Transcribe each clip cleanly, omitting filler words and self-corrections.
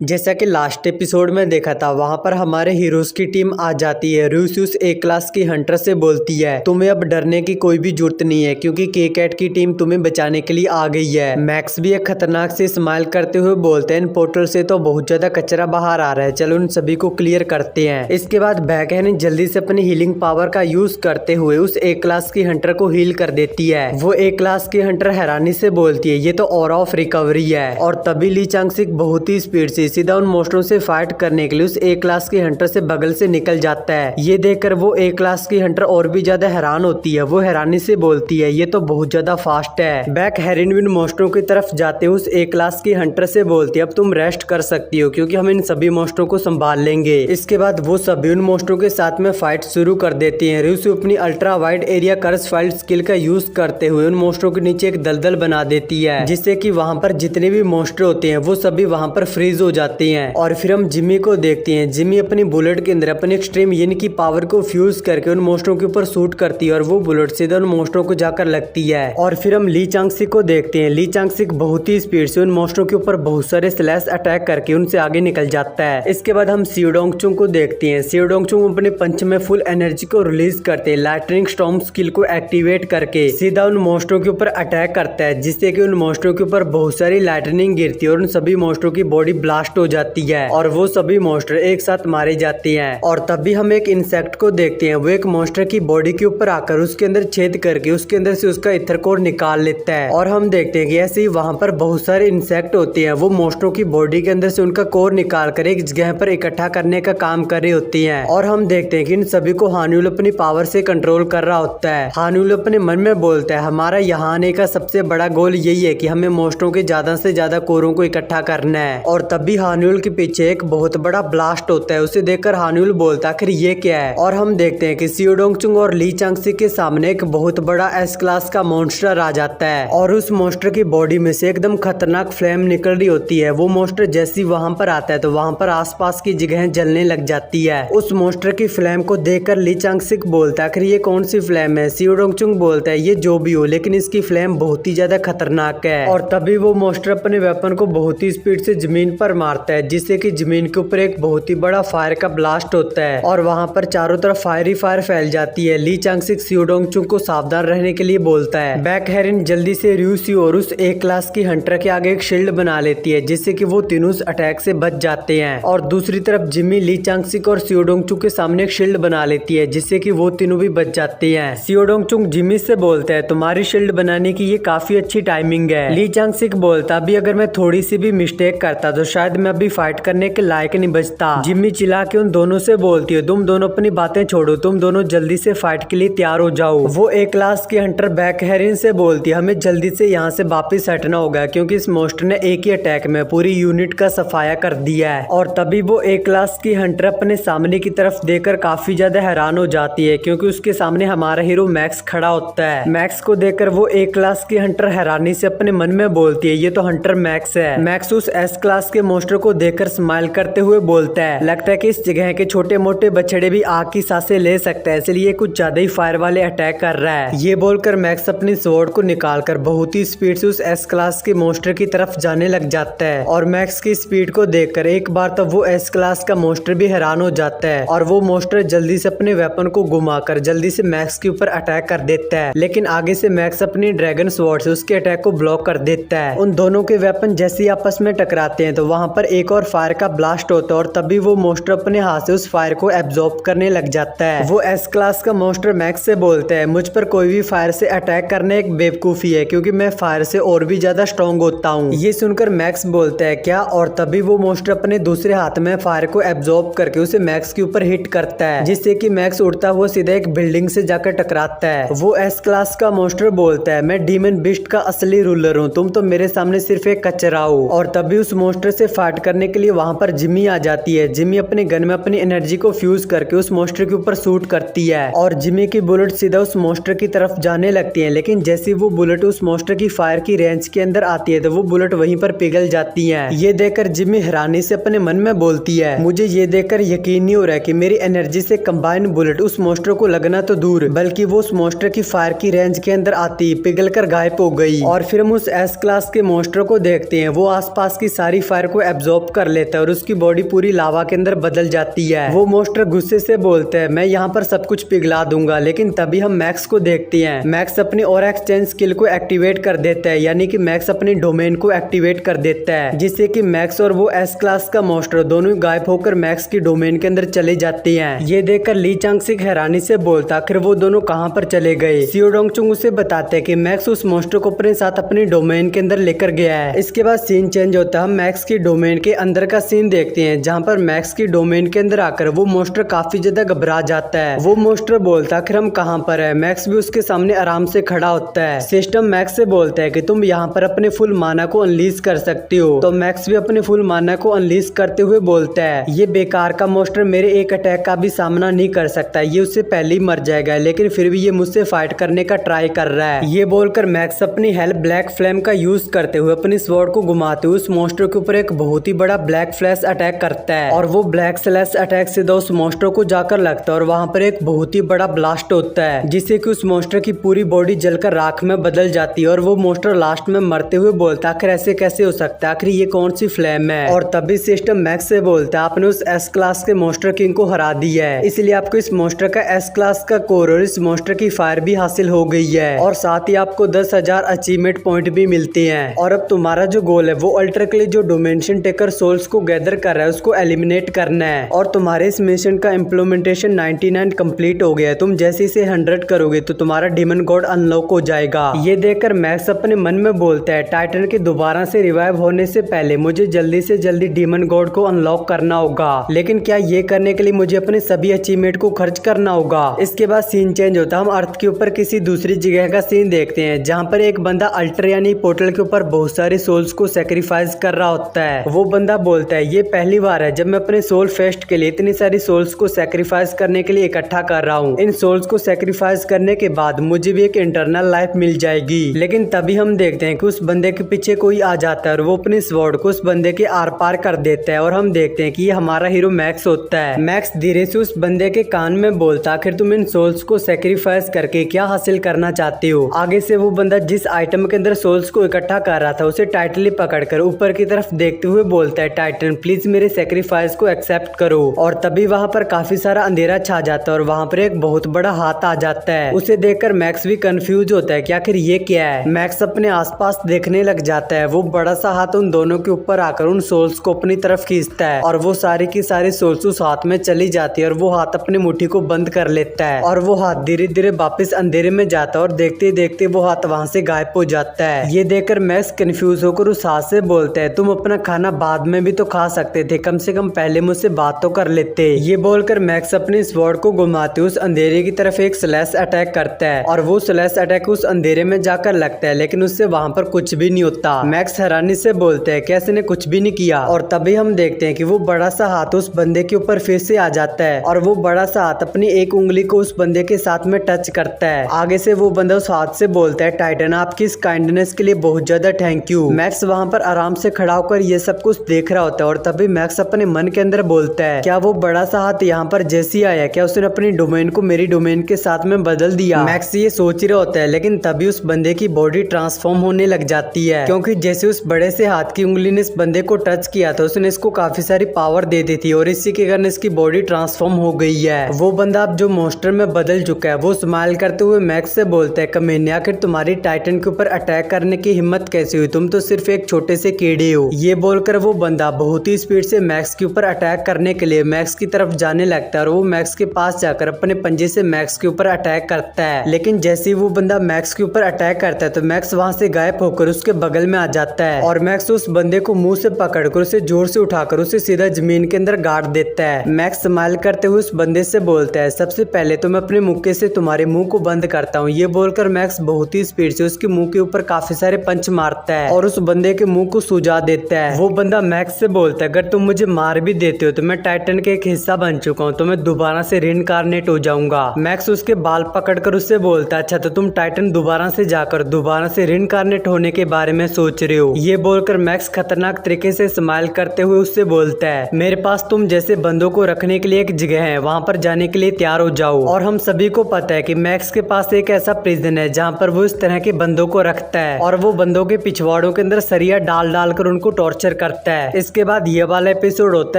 जैसा कि last episode में देखा था, वहां पर हमारे हीरोज की टीम आ जाती है। रूसियस ए क्लास की हंटर से बोलती है, तुम्हें अब डरने की कोई भी जरूरत नहीं है क्योंकि के कैट की टीम तुम्हें बचाने के लिए आ गई है। मैक्स भी एक खतरनाक से स्माइल करते हुए बोलते हैं, इन पोर्टल से तो बहुत ज्यादा कचरा बाहर आ रहा है, चलो उन सभी को क्लियर करते हैं। इसके बाद बैकहैंड जल्दी से अपनी हीलिंग पावर का यूज करते हुए उस ए क्लास की हंटर को हील कर देती है। वो ए क्लास की हंटर हैरानी से बोलती है, ये तो ऑरा ऑफ रिकवरी है। और तभी ली चांगसिक बहुत ही स्पीड से सीधा उन मोस्टरों से फाइट करने के लिए उस ए क्लास की हंटर से बगल से निकल जाता है। ये देखकर वो ए क्लास की हंटर और भी ज्यादा हैरान होती है। वो हैरानी से बोलती है, ये तो बहुत ज्यादा फास्ट है। बैक हेरिन विन मोस्टरों की तरफ जाते हुए उस ए क्लास की हंटर से बोलती है, अब तुम रेस्ट कर सकती हो क्योंकि हम इन सभी मोस्टरों को संभाल लेंगे। इसके बाद वो सभी उन मोस्टरों के साथ में फाइट शुरू कर देती है। रूस अपनी अल्ट्रा वाइड एरिया कर्स फाइट स्किल का यूज करते हुए उन मोस्टरों के नीचे एक दलदल बना देती है, जिससे कि वहां पर जितने भी मोस्टर होते हैं वो सभी वहां पर फ्रीज हो जाते हैं। और फिर हम जिमी को देखते हैं। जिमी अपनी बुलेट के अंदर अपनी एक्सट्रीम यिन की पावर को फ्यूज करके उन मोस्टरों के ऊपर शूट करती है और वो बुलेट सीधा उन मोस्टरों को जाकर लगती है। और फिर हम ली चांगसिक को देखते हैं। ली चांगसिक बहुत ही स्पीड से उन मोस्टरों के ऊपर बहुत सारे स्लैश अटैक करके उनसे आगे निकल जाता है। इसके बाद हम सियोडोंगचुंग को देखते हैं। सियोडोंगचुंग अपने पंच में फुल एनर्जी को रिलीज करते हैं। लाइटनिंग स्टॉर्म स्किल को एक्टिवेट करके सीधा उन मोस्टरों के ऊपर अटैक करता है, जिससे कि उन मोस्टरों के ऊपर बहुत सारी लाइटनिंग गिरती है और उन सभी मोस्टरों की बॉडी ब्लास्ट हो जाती है और वो सभी मोस्टर एक साथ मारे जाते हैं। और तभी हम एक इंसेक्ट को देखते हैं। वो एक मोस्टर की बॉडी के ऊपर आकर उसके अंदर छेद करके उसके अंदर से उसका इथर कोर निकाल लेता है। और हम देखते हैं कि ऐसे ही वहां पर बहुत सारे इंसेक्ट होते हैं। वो मोस्टरों की बॉडी के अंदर से उनका कोर निकाल कर एक जगह पर इकट्ठा करने का काम कर रही होती है। और हम देखते हैं कि इन सभी को हान्यूल अपनी पावर से कंट्रोल कर रहा होता है। हान्यूल अपने मन में बोलता है, हमारा यहाँ आने का सबसे बड़ा गोल यही है कि हमें मोस्टरों के ज्यादा से ज्यादा कोरों को इकट्ठा करना है। और तभी हान्यूल के पीछे एक बहुत बड़ा ब्लास्ट होता है। उसे देखकर हान्यूल बोलता है, आखिर ये क्या है। और हम देखते हैं कि सियोडोंगचुंग और ली चांगसिक के सामने एक बहुत बड़ा एस क्लास का मॉन्स्टर आ जाता है और उस मॉन्स्टर की बॉडी में से एकदम खतरनाक फ्लेम निकल रही होती है। वो मॉन्स्टर जैसे ही वहां पर आता है तो वहां पर आसपास की जगह जलने लग जाती है। उस मॉन्स्टर की फ्लेम को देखकर ली चांगसिक बोलता है, आखिर ये कौन सी फ्लेम है। सियोडोंगचुंग बोलता है, ये जो भी हो लेकिन इसकी फ्लेम बहुत ही ज्यादा खतरनाक है। और तभी वो मॉन्स्टर अपने वेपन को बहुत ही स्पीड से जमीन पर मारता है, जिससे कि जमीन के ऊपर एक बहुत ही बड़ा फायर का ब्लास्ट होता है और वहां पर चारों तरफ फायर ही फायर फैल जाती है। ली चांगसिक सियोडोंगचुंग को सावधान रहने के लिए बोलता है। बैक हेरिन जल्दी से रूसी और उस ए क्लास की हंटर के आगे एक शील्ड बना लेती है, जिससे कि वो तीनों उस अटैक से बच जाते हैं। और दूसरी तरफ जिमी ली चांगसिक और सियोडोंगचुंग के सामने एक शील्ड बना लेती है, जिससे कि वो तीनों भी बच जाते हैं। सियोडोंगचुंग जिमी से बोलता है, तुम्हारी शील्ड बनाने की ये काफी अच्छी टाइमिंग है। ली चांगसिक बोलता, अभी अगर मैं थोड़ी सी भी मिस्टेक करता तो शायद मैं अभी फाइट करने के लायक नहीं बचता। जिमी चिल्ला के उन दोनों से बोलती है, तुम दोनों अपनी बातें छोड़ो, तुम दोनों जल्दी से फाइट के लिए तैयार हो जाओ। वो ए क्लास की हंटर बैक हेरिन से बोलती है, हमें जल्दी से यहाँ से वापिस हटना होगा क्योंकि इस मोस्टर ने एक ही अटैक में पूरी यूनिट का सफाया कर दिया है। और तभी वो ए क्लास की हंटर अपने सामने की तरफ देखकर काफी ज्यादा हैरान हो जाती है क्योंकि उसके सामने हमारा हीरो मैक्स खड़ा होता है। मैक्स को देखकर वो ए क्लास की हंटर हैरानी से अपने मन में बोलती है, ये तो हंटर मैक्स है। मैक्स उस एस क्लास के मोस्टर को देखकर स्माइल करते हुए बोलता है, लगता है कि इस जगह के छोटे मोटे बछड़े भी आग की सांसें ले सकते हैं, इसलिए कुछ ज्यादा ही फायर वाले अटैक कर रहा है। ये बोलकर मैक्स अपनी स्वॉर्ड को निकालकर बहुत ही स्पीड से उस एस क्लास के मोस्टर की तरफ जाने लग जाता है। और मैक्स की स्पीड को देखकर एक बार तो वो एस क्लास का मोस्टर भी हैरान हो जाता है और वो मोस्टर जल्दी से अपने वेपन को घुमाकर जल्दी से मैक्स के ऊपर अटैक कर देता है, लेकिन आगे से मैक्स अपनी ड्रैगन स्वॉर्ड से उसके अटैक को ब्लॉक कर देता है। उन दोनों के वेपन जैसे ही आपस में टकराते हैं तो वहां पर एक और फायर का ब्लास्ट होता है और तभी वो मोस्टर अपने हाथ से उस फायर को एब्जॉर्ब करने लग जाता है। वो एस क्लास का मोस्टर मैक्स से बोलता है, मुझ पर कोई भी फायर से अटैक करना एक बेवकूफी है क्योंकि मैं फायर से और भी ज्यादा स्ट्रॉन्ग होता हूँ। ये सुनकर मैक्स बोलता है, क्या। और तभी वो मोस्टर अपने दूसरे हाथ में फायर को एब्जॉर्ब करके उसे मैक्स के ऊपर हिट करता है, जिससे कि मैक्स उड़ता हुआ सीधा एक बिल्डिंग से जाकर टकराता है। वो एस क्लास का मोस्टर बोलता है, मैं डीमन बिस्ट का असली रूलर हूँ, तुम तो मेरे सामने सिर्फ एक कचरा हो। और तभी उस मोस्टर से फाइट करने के लिए वहां पर जिमी आ जाती है। जिमी अपने गन में अपनी एनर्जी को फ्यूज करके उस मोस्टर के ऊपर शूट करती है और जिमी की बुलेट सीधा उस मोस्टर की तरफ जाने लगती है, लेकिन जैसे वो बुलेट उस मोस्टर की फायर की रेंज के अंदर आती है तो वो बुलेट वहीं पर पिघल जाती है। ये देखकर जिमी हैरानी से अपने मन में बोलती है, मुझे ये देखकर यकीन नहीं हो रहा है कि मेरी एनर्जी से कंबाइन बुलेट उस मोस्टर को लगना तो दूर बल्कि वो उस मोस्टर की फायर की रेंज के अंदर आती पिघल कर गायब हो गई। और फिर हम उस एस क्लास के मोस्टर को देखते हैं। वो आसपास की सारी फायर को एब्जॉर्ब कर लेता है और उसकी बॉडी पूरी लावा के अंदर बदल जाती है। वो मॉन्स्टर गुस्से से बोलते हैं मैं यहाँ पर सब कुछ पिघला दूंगा, लेकिन तभी हम मैक्स को देखते हैं। मैक्स अपनी और एक्सचेंज स्किल को एक्टिवेट कर देता है, यानी कि मैक्स अपनी डोमेन को एक्टिवेट कर देता है, जिससे कि मैक्स और वो एस क्लास का मॉन्स्टर दोनों गायब होकर मैक्स की डोमेन के अंदर चले जाते हैं। ये देखकर ली चांगसिक हैरानी से बोलता आखिर वो दोनों कहाँ पर चले गए। सियो डोंगचुंग उसे बताते हैं कि मैक्स उस मॉन्स्टर को अपने साथ अपनी डोमेन के अंदर लेकर गया है। इसके बाद सीन चेंज होता है, हम मैक्स की डोमेन के अंदर का सीन देखते हैं, जहाँ पर मैक्स की डोमेन के अंदर आकर वो मॉन्स्टर काफी ज्यादा घबरा जाता है। वो मॉन्स्टर बोलता है आखिर हम कहाँ पर है। मैक्स भी उसके सामने आराम से खड़ा होता है। सिस्टम मैक्स से बोलता है कि तुम यहाँ पर अपने फुल माना को अनलीज कर सकती हो। तो मैक्स भी अपने फुल माना को अनलीज करते हुए बोलता है ये बेकार का मॉन्स्टर मेरे एक अटैक का भी सामना नहीं कर सकता, ये उससे पहले ही मर जाएगा, लेकिन फिर भी ये मुझसे फाइट करने का ट्राई कर रहा है। ये बोलकर मैक्स अपनी हेल्प ब्लैक फ्लेम का यूज करते हुए अपनी स्वॉर्ड को घुमाते हुए उस मॉन्स्टर के ऊपर एक बहुत ही बड़ा ब्लैक फ्लैश अटैक करता है और वो ब्लैक फ्लैश अटैक सीधा उस मॉन्स्टर को जाकर लगता है और वहां पर एक बहुत ही बड़ा ब्लास्ट होता है, जिससे कि उस मॉन्स्टर की पूरी बॉडी जलकर राख में बदल जाती है और वो मॉन्स्टर लास्ट में मरते हुए बोलता है आखिर ऐसे कैसे हो सकता है, आखिर ये कौन सी फ्लेम है। और तभी सिस्टम मैक्स से बोलता है आपने उस एस क्लास के मॉन्स्टर किंग को हरा दिया है, इसलिए आपको इस मॉन्स्टर का एस क्लास का कोर और इस मॉन्स्टर की फायर भी हासिल हो गई है और साथ ही आपको 10,000 अचीवमेंट पॉइंट भी मिलते हैं। और अब तुम्हारा जो गोल है वो अल्ट्रा के लिए जो डिमेंशन टेकर सोल्स को गैदर कर रहा है उसको एलिमिनेट करना है और तुम्हारे इस मिशन का इम्प्लीमेंटेशन 99 कंप्लीट हो गया है। तुम जैसे इसे 100 करोगे तो तुम्हारा डीमन गॉड अनलॉक हो जाएगा। ये देखकर मैक्स अपने मन में बोलता है टाइटन के दोबारा से रिवाइव होने से पहले मुझे जल्दी से जल्दी डीमन गॉड को अनलॉक करना होगा, लेकिन क्या ये करने के लिए मुझे अपने सभी अचीवमेंट को खर्च करना होगा। इसके बाद सीन चेंज होता है, हम अर्थ के ऊपर किसी दूसरी जगह का सीन देखते हैं जहाँ पर एक बंदा अल्टर यानी पोर्टल के ऊपर बहुत सारे सोल्स को सेक्रीफाइस कर रहा होता है। वो बंदा बोलता है ये पहली बार है जब मैं अपने सोल फेस्ट के लिए इतनी सारी सोल्स को सेक्रीफाइस करने के लिए इकट्ठा कर रहा हूँ। इन सोल्स को सेक्रीफाइस करने के बाद मुझे भी एक इंटरनल लाइफ मिल जाएगी। लेकिन तभी हम देखते हैं कि उस बंदे के पीछे कोई आ जाता है और वो अपनी स्वॉर्ड को उस बंदे के आर पार कर देता है और हम देखते हैं कि ये हमारा हीरो मैक्स होता है। मैक्स धीरे से उस बंदे के कान में बोलता आखिर तुम इन सोल्स को सेक्रीफाइस करके क्या हासिल करना चाहते हो। आगे से वो बंदा जिस आइटम के अंदर सोल्स को इकट्ठा कर रहा था उसे टाइटली पकड़कर ऊपर की तरफ देखते हुए बोलता है टाइटन प्लीज मेरे सेक्रीफाइस को एक्सेप्ट करो। और तभी वहाँ पर काफी सारा अंधेरा छा जाता है और वहाँ पर एक बहुत बड़ा हाथ आ जाता है। उसे देखकर मैक्स भी कंफ्यूज होता है कि आखिर ये क्या है। मैक्स अपने आसपास देखने लग जाता है, वो बड़ा सा हाथ उन दोनों के ऊपर आकर उन सोल्स को अपनी तरफ खींचता है और वो सारी की सारी सोल्स उस हाथ में चली जाती है और वो हाथ अपनी मुट्ठी को बंद कर लेता है और वो हाथ धीरे धीरे वापस अंधेरे में जाता है और देखते देखते वो हाथ वहाँ से गायब हो जाता है। ये देखकर मैक्स कंफ्यूज होकर उस हाथ से बोलता है तुम अपना खाना बाद में भी तो खा सकते थे, कम से कम पहले मुझसे बात तो कर लेते। ये बोलकर मैक्स अपने स्वॉर्ड को घुमाते उस अंधेरे की तरफ एक स्लैश अटैक करता है और वो स्लैश अटैक उस अंधेरे में जाकर लगता है, लेकिन उससे वहाँ पर कुछ भी नहीं होता। मैक्स हैरानी से बोलते हैं कैसे ने कुछ भी नहीं किया। और तभी हम देखते हैं कि वो बड़ा सा हाथ उस बंदे के ऊपर फिर से आ जाता है और वो बड़ा सा हाथ अपनी एक उंगली को उस बंदे के साथ में टच करता है। आगे से वो बंदा उस हाथ से बोलता है टाइटन आपकी इस काइंडनेस के लिए बहुत ज्यादा थैंक यू। मैक्स वहाँ पर आराम से खड़ा होकर ये सब कुछ देख रहा होता है और तभी मैक्स अपने मन के अंदर बोलता है क्या वो बड़ा सा हाथ यहाँ पर जैसी आया, क्या उसने अपनी डोमेन को मेरी डोमेन के साथ में बदल दिया। मैक्स ये सोच ही रहा होता है, लेकिन तभी उस बंदे की बॉडी ट्रांसफॉर्म होने लग जाती है, क्योंकि जैसे उस बड़े से हाथ की उंगली ने इस बंदे को टच किया था उसने इसको काफी सारी पावर दे दी थी और इसी के कारण इसकी बॉडी ट्रांसफॉर्म हो गई है। वो बंदा अब जो मॉन्स्टर में बदल चुका है वो स्माइल करते हुए मैक्स से बोलता है कमीने आखिर तुम्हारी टाइटन के ऊपर अटैक करने की हिम्मत कैसे हुई, तुम तो सिर्फ एक छोटे से कीड़े हो। ये बोलकर वो बंदा बहुत ही स्पीड से मैक्स के ऊपर अटैक करने के लिए मैक्स की तरफ जाने लगता है और वो मैक्स के पास जाकर अपने पंजे से मैक्स के ऊपर अटैक करता है। लेकिन जैसे ही वो बंदा मैक्स के ऊपर अटैक करता है तो मैक्स वहां से गायब होकर उसके बगल में आ जाता है और मैक्स उस बंदे को मुंह से पकड़कर उसे जोर से उठाकर उसे सीधा जमीन के अंदर गाड़ देता है। मैक्स स्माइल करते हुए उस बंदे से बोलता है सबसे पहले तो मैं अपने मुक्के से तुम्हारे मुंह को बंद करता हूँ। ये बोलकर मैक्स बहुत ही स्पीड से उसके मुंह के ऊपर काफी सारे पंच मारता है और उस बंदे के मुंह को सुझा देता है। वो बंदा मैक्स से बोलता है अगर तुम मुझे मार भी देते हो तो मैं टाइटन के एक हिस्सा बन चुका हूँ, तो मैं दोबारा से रिइनकार्नेट हो जाऊंगा। मैक्स उसके बाल पकड़कर उससे बोलता है अच्छा तो तुम टाइटन दोबारा से जाकर दोबारा से रिइनकार्नेट होने के बारे में सोच रहे हो। ये बोलकर मैक्स खतरनाक तरीके से स्माइल करते हुए उससे बोलता है मेरे पास तुम जैसे बंदों को रखने के लिए एक जगह है, वहाँ पर जाने के लिए तैयार हो जाओ। और हम सभी को पता है कि मैक्स के पास एक ऐसा प्रिजन है जहाँ पर वो इस तरह के बंदों को रखता है और वो बंदों के पिछवाड़ों के अंदर सरिया डाल डाल कर उनको टॉर्चर कैप्चर करता है। इसके बाद ये वाला एपिसोड होता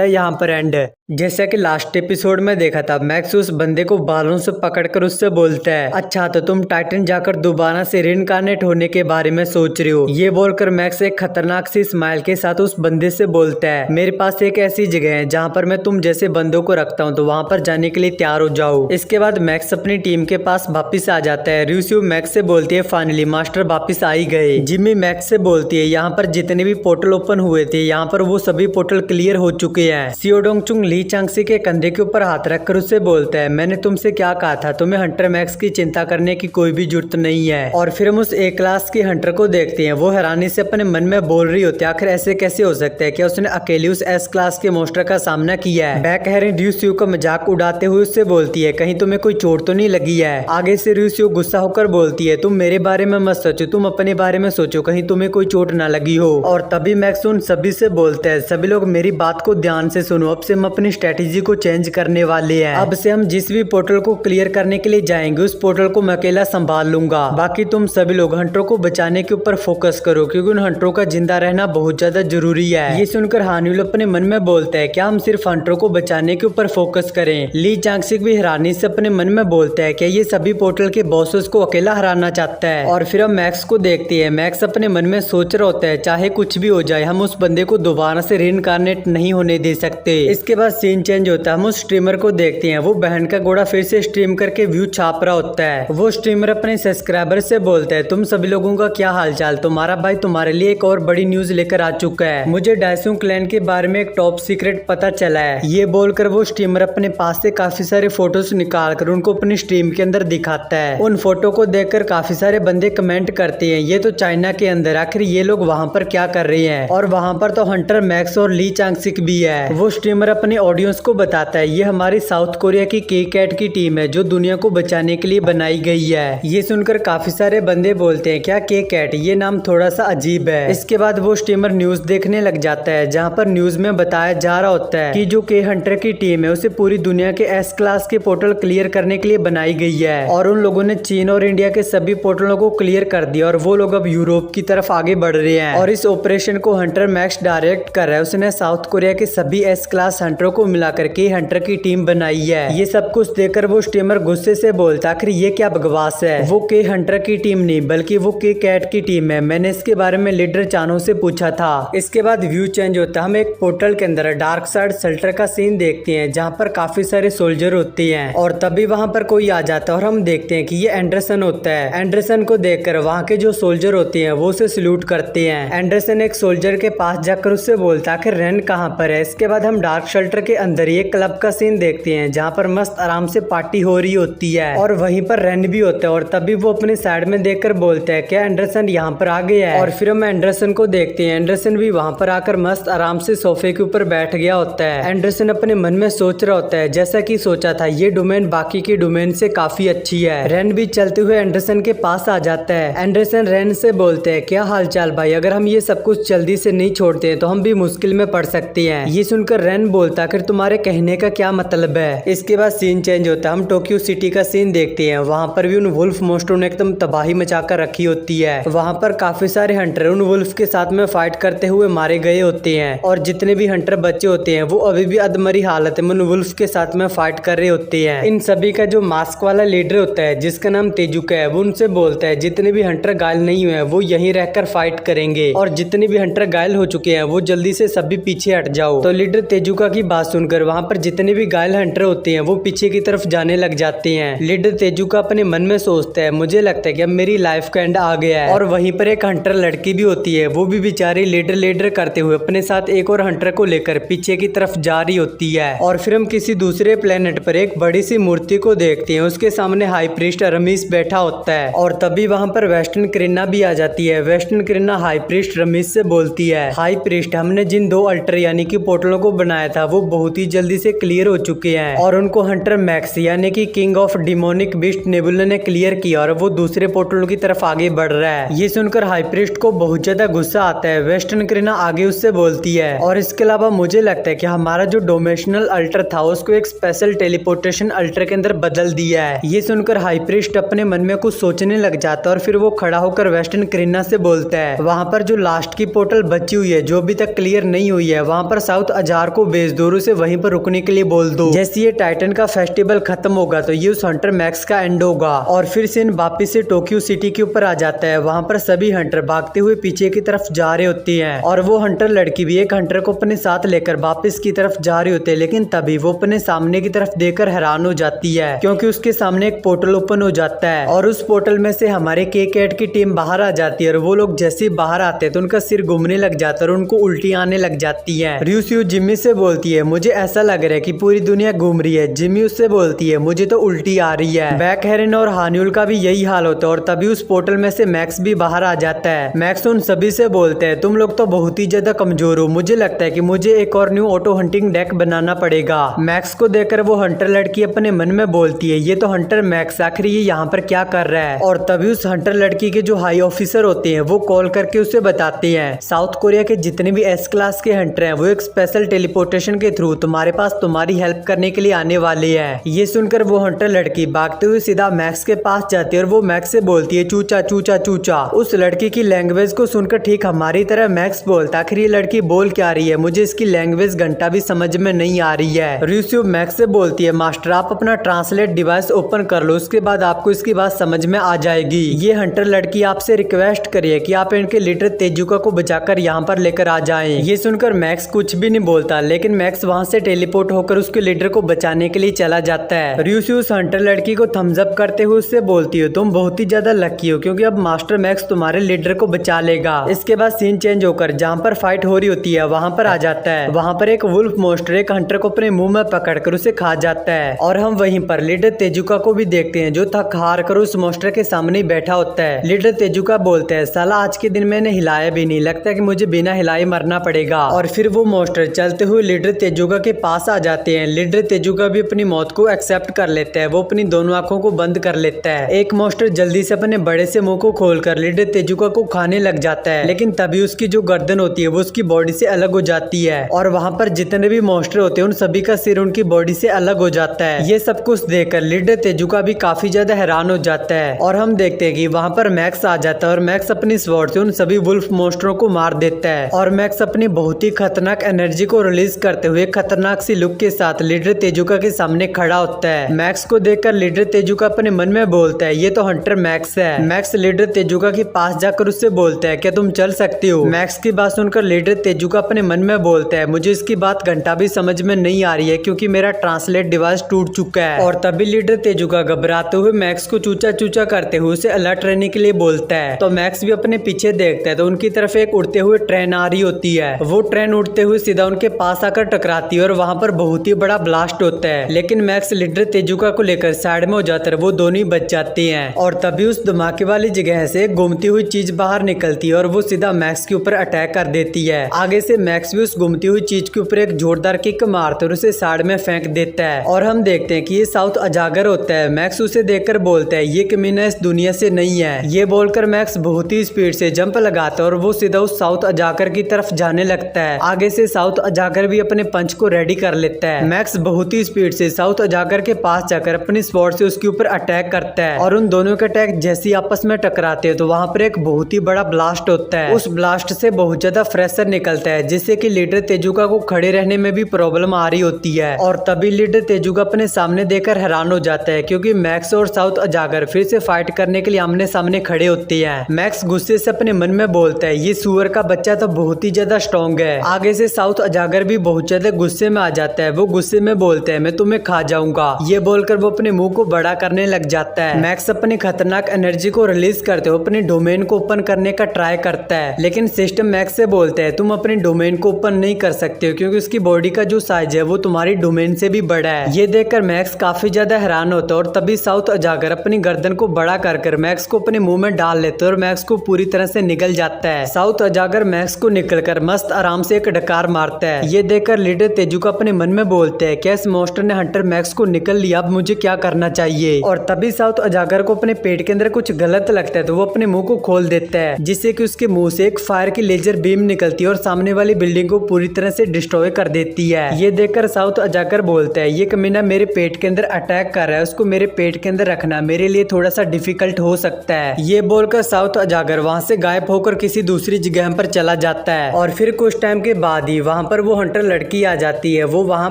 है यहाँ पर एंड। जैसा कि लास्ट एपिसोड में देखा था, मैक्स उस बंदे को बालों से पकड़कर उससे बोलता है, अच्छा तो तुम टाइटन जाकर दोबारा से रिइनकार्नेट होने के बारे में सोच रहे हो। ये बोलकर मैक्स एक खतरनाक सी स्माइल के साथ उस बंदे से बोलता है, मेरे पास एक ऐसी जगह है जहाँ पर मैं तुम जैसे बंदों को रखता हूँ, तो वहाँ पर जाने के लिए तैयार हो जाओ। इसके बाद मैक्स अपनी टीम के पास वापिस आ जाता है। रूसियो मैक्स से बोलती है, फाइनली मास्टर वापिस आ ही गए। जिमी मैक्स से बोलती है, यहाँ पर जितने भी पोर्टल ओपन हुए थे यहाँ पर वो सभी पोर्टल क्लियर हो चुके हैं। सियोडोंगचुंग ली चांगसी के कंधे के ऊपर हाथ रखकर उससे बोलता है, मैंने तुमसे क्या कहा था, तुम्हें हंटर मैक्स की चिंता करने की कोई भी जरूरत नहीं है। और फिर हम उस ए क्लास की हंटर को देखते हैं। वो हैरानी से अपने मन में बोल रही होती है, आखिर ऐसे कैसे हो सकता है, क्या उसने अकेली उस एस क्लास के मोस्टर का सामना किया है। बैक हेरिंग र्यूसियो का मजाक उड़ाते हुए उससे बोलती है, कहीं तुम्हें कोई चोट तो नहीं लगी है। आगे से र्यूसियो गुस्सा होकर बोलती है, तुम मेरे बारे में मत सोचो, तुम अपने बारे में सोचो, कहीं तुम्हें कोई चोट ना लगी हो। और तभी मैक्स उन सभी से बोलता है, सभी लोग मेरी बात को ध्यान से सुनो, अब से हम अपनी स्ट्रेटेजी को चेंज करने वाले हैं। अब से हम जिस भी पोर्टल को क्लियर करने के लिए जाएंगे उस पोर्टल को मैं अकेला संभाल लूंगा। बाकी तुम सभी लोग हंटरों को बचाने के ऊपर फोकस करो, क्योंकि उन हंटरों का जिंदा रहना बहुत ज्यादा जरूरी है। ये सुनकर हान्युल अपने मन में बोलता है, क्या हम सिर्फ हंटरों को बचाने के ऊपर फोकस करें। ली चांगसिक भी हैरानी से अपने मन में बोलता है, क्या ये सभी पोर्टल के बॉसेस को अकेला हराना चाहता है। और फिर हम मैक्स को देखते हैं। मैक्स अपने मन में सोच रहा होता है, चाहे कुछ भी हो जाए हम उस बंदे को दोबारा से रिइनकार्नेट नहीं होने दे सकते। इसके बाद सीन चेंज होता है। हम उस स्ट्रीमर को देखते हैं। वो बहन का घोड़ा फिर से स्ट्रीम करके व्यू छाप रहा होता है। वो स्ट्रीमर अपने सब्सक्राइबर से बोलता है, तुम सभी लोगों का क्या हालचाल, तुम्हारा भाई तुम्हारे लिए एक और बड़ी न्यूज लेकर आ चुका है। मुझे डायसुंग क्लैन के बारे में एक टॉप सीक्रेट पता चला है। ये बोलकर वो स्ट्रीमर अपने पास से काफी सारे फोटोज निकाल कर उनको अपनी स्ट्रीम के अंदर दिखाता है। उन फोटो को देखकर काफी सारे बंदे कमेंट करते हैं, ये तो चाइना के अंदर, आखिर ये लोग वहाँ पर क्या कर रहे हैं। और वहाँ पर तो हंटर मैक्स और ली चांगसिक भी है। वो स्ट्रीमर अपने ऑडियंस को बताता है, ये हमारी साउथ कोरिया की के कैट की टीम है जो दुनिया को बचाने के लिए बनाई गई है। ये सुनकर काफी सारे बंदे बोलते हैं, क्या के कैट, ये नाम थोड़ा सा अजीब है। इसके बाद वो स्ट्रीमर न्यूज देखने लग जाता है, जहाँ पर न्यूज में बताया जा रहा होता है कि जो के हंटर की टीम है उसे पूरी दुनिया के एस क्लास के पोर्टल क्लियर करने के लिए बनाई गई है। और उन लोगों ने चीन और इंडिया के सभी पोर्टलों को क्लियर कर दिया और वो लोग अब यूरोप की तरफ आगे बढ़ रहे हैं। और इस ऑपरेशन को हंटर मैक्स डायरेक्ट कर रहा है। उसने साउथ कोरिया के सभी एस क्लास हंटरों को मिलाकर के हंटर की टीम बनाई है। ये सब कुछ देखकर वो स्ट्रीमर गुस्से से बोलता, आखिर ये क्या बकवास है। वो के हंटर की टीम नहीं बल्कि वो के कैट की टीम है। मैंने इसके बारे में लीडर चानो से पूछा था। इसके बाद व्यू चेंज होता है। हम एक पोर्टल के अंदर डार्क साइड शेल्टर का सीन देखते हैं, जहाँ पर काफी सारे सोल्जर होते हैं। और तभी वहाँ पर कोई आ जाता है और हम देखते हैं कि ये एंडरसन होता है। एंडरसन को देखकर वहाँ के जो सोल्जर होते हैं वो उसे सल्यूट करते हैं। एंडरसन एक सोल्जर के पास जाकर उससे बोलता, आखिर रेन कहाँ पर है। इसके बाद हम डार्क शेल्टर के अंदर ये क्लब का सीन देखते हैं, जहाँ पर मस्त आराम से पार्टी हो रही होती है और वहीं पर रेन भी होता है। और तभी वो अपने साइड में देखकर बोलता है, क्या एंडरसन यहाँ पर आ गया है। और फिर हम एंडरसन को देखते हैं। एंडरसन भी वहाँ पर आकर मस्त आराम से सोफे के ऊपर बैठ गया होता है। एंडरसन अपने मन में सोच रहा होता है, जैसा कि सोचा था ये डोमेन बाकी की डोमेन से काफी अच्छी है। रेन भी चलते हुए एंडरसन के पास आ जाता है। एंडरसन रेन से बोलते हैं, क्या हालचाल भाई, अगर हम ये सब कुछ जल्दी से नहीं छोड़ते हैं तो हम भी मुश्किल में पड़ सकते हैं। ये सुनकर रेन बोलता, आखिर तुम्हारे कहने का क्या मतलब है। इसके बाद सीन चेंज होता है। हम टोक्यो सिटी का सीन देखते हैं। वहाँ पर भी उन वुल्फ मोस्टरों ने एकदम तबाही मचाकर रखी होती है। वहाँ पर काफी सारे हंटर उन वुल्फ के साथ में फाइट करते हुए मारे गए होते हैं। और जितने भी हंटर बच्चे होते हैं वो अभी भी अधमरी हालत में उन वुल्फ के साथ में फाइट कर रहे होते हैं। इन सभी का जो मास्क वाला लीडर होता है जिसका नाम तेजुका है, वो उनसे बोलता है, जितने भी हंटर घायल नहीं हुए वो यहीं रहकर फाइट करेंगे और जितने भी हंटर घायल हो चुके हैं वो जल्दी से सभी पीछे हट जाओ। तो लीडर तेजुका की बात सुनकर वहाँ पर जितने भी घायल हंटर होते हैं वो पीछे की तरफ जाने लग जाते हैं। लीडर तेजुका अपने मन में सोचता है, मुझे लगता है कि अब मेरी लाइफ का एंड आ गया है। और वहीं पर एक हंटर लड़की भी होती है, वो भी बेचारी लीडर करते हुए अपने साथ एक और हंटर को लेकर पीछे की तरफ जा रही होती है। और फिर हम किसी दूसरे प्लेनेट पर एक बड़ी सी मूर्ति को देखते हैं। उसके सामने हाई प्रीस्ट रमीस बैठा होता है। और तभी वहाँ पर वेस्टर्न क्रिना भी आ जाती है। वेस्टर्न क्रिना हाई प्रीस्ट रमीस से बोलती है, हाई प्रीस्ट, हमने जिन 2 अल्टर यानी कि पोर्टलों को बनाया था वो बहुत ही जल्दी से क्लियर हो चुके हैं और उनको हंटर मैक्स यानी कि king of demonic beast nebula ने क्लियर किया और वो दूसरे पोर्टल की तरफ आगे बढ़ रहा है। ये सुनकर हाई प्रीस्ट को बहुत ज्यादा गुस्सा आता है। वेस्टर्न करीना आगे उससे बोलती है और इसके अलावा मुझे लगता है कि हमारा जो डोमेशनल अल्टर था उसको एक स्पेशल टेलीपोर्टेशन अल्टर के अंदर बदल दिया है। ये सुनकर हाई प्रीस्ट अपने मन में कुछ सोचने लग जाता है और फिर वो खड़ा होकर वेस्टर्न करीना से बोलता है वहां पर जो लास्ट की पोर्टल बची हुई है जो अभी तक क्लियर नहीं हुई है वहां पर साउथ अजार को भेज दो, उसे वहीं पर रुकने के लिए बोल दो। जैसे ये टाइटन का फेस्टिवल खत्म होगा तो ये उस हंटर मैक्स का एंड होगा और फिर सीन वापिस से टोक्यो सिटी के ऊपर आ जाता है। वहां पर सभी हंटर भागते हुए पीछे की तरफ जा रहे होते हैं और वो हंटर लड़की भी एक हंटर को अपने साथ लेकर वापस की तरफ जा रहे होते हैं, लेकिन तभी वो अपने सामने की तरफ देखकर हैरान हो जाती है क्योंकि उसके सामने एक पोर्टल ओपन हो जाता है और उस पोर्टल में से हमारे के कैट की टीम बाहर आ जाती है और वो लोग जैसे ही बाहर आते हैं तो उनका सिर घूमने लग जाता है और उनको उल्टी आने लग जाती है। रियोशु जिम्मी से बोलती है मुझे ऐसा लग रहा है कि पूरी दुनिया घूम रही है। जिम्मी उससे बोलती है मुझे तो उल्टी आ रही है। बैक हेरन और हान्यूल का भी यही हाल होता है और तभी उस पोर्टल में से मैक्स भी बाहर आ जाता है। मैक्स उन सभी से बोलते हैं तुम लोग तो बहुत ही ज्यादा कमजोर हो, मुझे लगता है कि मुझे एक और न्यू ऑटो हंटिंग डेक बनाना पड़ेगा। मैक्स को देखकर वो हंटर लड़की अपने मन में बोलती है ये तो हंटर मैक्स आखिर ये यहाँ पर क्या कर रहा है। और तभी उस हंटर लड़की के जो हाई ऑफिसर होते हैं वो कॉल करके उसे बताते हैं साउथ कोरिया के जितने भी एस क्लास के हंटर हैं वो एक स्पेशल टेलीपोर्टेशन के थ्रू तुम्हारे पास तुम्हारी हेल्प करने के लिए आने वाले हैं। ये सुनकर वो हंटर लड़की भागते हुए सीधा मैक्स के पास जाती है और वो मैक्स से बोलती है चूचा चूचा चूचा। उस लड़की की लैंग्वेज को सुनकर ठीक हमारी तरह मैक्स बोलता आखिर ये लड़की बोल क्या रही है, मुझे इसकी लैंग्वेज घंटा भी समझ में नहीं आ रही है। रियोशु मैक्स से बोलती है मास्टर आप अपना ट्रांसलेट डिवाइस ओपन कर लो, उसके बाद आपको इसकी बात समझ में आ जाएगी। ये हंटर लड़की आपसे रिक्वेस्ट करिए कि आप इनके लीडर तेजुका को बचाकर यहाँ पर लेकर आ जाएं। ये सुनकर मैक्स कुछ भी नहीं बोलता, लेकिन मैक्स वहाँ से टेलीपोर्ट होकर उसके लीडर को बचाने के लिए चला जाता है। रियोशु उस हंटर लड़की को थम्स अप करते हुए उससे बोलती हो तुम बहुत ही ज्यादा लकी हो क्योंकि अब मास्टर मैक्स तुम्हारे लीडर को बचा लेगा। इसके बाद सीन चेंज होकर जहाँ पर फाइट हो रही होती है वहाँ पर आ जाता है। वहाँ पर एक वुल्फ मॉन्स्टर एक हंटर को अपने मुंह में पकड़कर उसे खा जाता है और हम वहीं पर लीडर तेजुका को भी देखते हैं जो थक हार कर उस मॉन्स्टर के सामने बैठा होता है। लीडर तेजुका बोलते हैं साला आज के दिन मैंने हिलाया भी नहीं, लगता है कि मुझे बिना हिलाए मरना पड़ेगा। और फिर वो मॉन्स्टर चलते हुए लीडर तेजुका के पास आ जाते हैं। लीडर तेजुका भी अपनी मौत को एक्सेप्ट कर लेता है, वो अपनी दोनों आंखों को बंद कर लेता है। एक मॉन्स्टर जल्दी से अपने बड़े से मुंह को खोलकर लीडर तेजुका को खाने लग जाता है, लेकिन तभी उसकी जो गर्दन होती है वो उसकी बॉडी से अलग हो जाती है और वहाँ पर जितने भी मॉन्स्टर होते हैं उन सभी का सिर उनकी बॉडी से अलग हो जाता है। ये सब कुछ देखकर लीडर तेजुका भी काफी ज्यादा हैरान हो जाता है और हम देखते हैं कि वहाँ पर मैक्स आ जाता है और मैक्स अपनी स्वॉर्ड से उन सभी वुल्फ मॉन्स्टरों को मार देता है और मैक्स अपनी बहुत ही खतरनाक एनर्जी को रिलीज करते हुए खतरनाक सी लुक के साथ लीडर तेजुका के सामने खड़ा होता है। मैक्स को देखकर लीडर तेजुका अपने मन में बोलता है ये तो हंटर मैक्स है। मैक्स लीडर तेजुका के पास जाकर उससे बोलता है क्या तुम चल सकती हो। मैक्स की बात सुनकर लीडर तेजुका अपने मन में बोलता है मुझे इसकी बात घंटा भी समझ में नहीं आ रही है क्योंकि मेरा ट्रांसलेट डिवाइस टूट चुका है। और तभी लीडर तेजुका घबराते हुए मैक्स को चूचा चूचा करते हुए उसे अलर्ट रहने के लिए बोलता है। तो मैक्स भी अपने पीछे देखता है तो उनकी तरफ एक उड़ते हुए ट्रेन आ रही होती है। वो ट्रेन उड़ते हुए सीधा उनके पास आकर टकराती है और वहाँ पर बहुत ही बड़ा ब्लास्ट होता है, लेकिन मैक्स लीडर तेजुका को लेकर साइड में हो जाता है, वो दोनों ही बच जाते हैं। और तभी उस धमाके वाली जगह से घूमती हुई चीज बाहर निकलती है और वो सीधा मैक्स के ऊपर अटैक कर देती है। आगे से मैक्स भी उस घूमती हुई चीज के ऊपर एक जोरदार किक मारते और उसे साइड में फेंक देता है और हम देखते हैं कि ये साउथ अजागर होता है। मैक्स उसे देखकर बोलता है ये कमीना इस दुनिया से नहीं है। ये बोलकर मैक्स बहुत ही स्पीड से जंप लगाता है और वो सीधा उस साउथ अजागर की तरफ जाने लगता है। आगे से साउथ अजागर भी अपने पंच को रेडी कर लेता है। मैक्स बहुत ही स्पीड से साउथ अजागर के पास जाकर अपनी स्वॉर्ड से उसके ऊपर अटैक करता है और उन दोनों के अटैक जैसे आपस में टकराते हैं तो वहाँ पर एक बहुत ही बड़ा ब्लास्ट होता है। उस ब्लास्ट से बहुत ज्यादा प्रेशर निकलता है जिससे कि लीडर तेजुका को खड़े रहने में भी प्रॉब्लम आ रही होती है और तभी लीडर तेजुका अपने सामने देखकर हैरान हो जाता है क्योंकि मैक्स और साउथ अजागर फिर से फाइट करने के लिए आमने सामने खड़े होते हैं। मैक्स गुस्से से अपने मन में बोलता है ये सुअर का बच्चा तो बहुत ही ज्यादा स्ट्रॉन्ग है। आगे से साउथ अजागर भी बहुत ज्यादा गुस्से में आ जाता है, वो गुस्से में बोलता है मैं तुम्हें खा जाऊंगा। ये बोलकर वो अपने मुंह को बड़ा करने लग जाता है। मैक्स अपनी खतरनाक एनर्जी को रिलीज करते हुए अपने डोमेन को ओपन करने का ट्राई करता है, लेकिन सिस्टम मैक्स से बोलता है तुम अपने डोमेन को ओपन नहीं कर सकते हो क्योंकि उसकी बॉडी का जो साइज है वो तुम्हारी डोमेन से भी बड़ा है। ये देखकर मैक्स काफी ज्यादा हैरान होता है और तभी साउथ अजागर अपनी गर्दन को बड़ा कर मैक्स को अपने मुंह में डाल लेते और मैक्स को पूरी तरह से निकल जाता है। साउथ अजागर मैक्स को निकलकर मस्त आराम से एक डकार मारता है। ये देखकर लीडर तेजुका अपने मन में बोलते हैं, क्या इस मॉन्स्टर ने हंटर मैक्स को निकल लिया, अब मुझे क्या करना चाहिए। और तभी साउथ अजागर को अपने पेट के अंदर कुछ गलत लगता है तो वो अपने मुंह को खोल देता है, जिससे कि उसके मुंह से एक फायर की लेजर बीम निकलती है और सामने वाली बिल्डिंग को पूरी तरह से डिस्ट्रॉय कर देती है। ये देखकर साउथ अजागर बोलता है, ये कमीना मेरे पेट के अंदर अटैक कर रहा है, उसको मेरे पेट के अंदर रखना मेरे लिए थोड़ा सा डिफिकल्ट हो सकता है। ये बोलकर साउथ अजागर वहाँ से गायब होकर किसी दूसरी जगह पर चला जाता है। और फिर कुछ टाइम के बाद ही वहाँ पर वो हंटर लड़की आ जाती है। वो वहाँ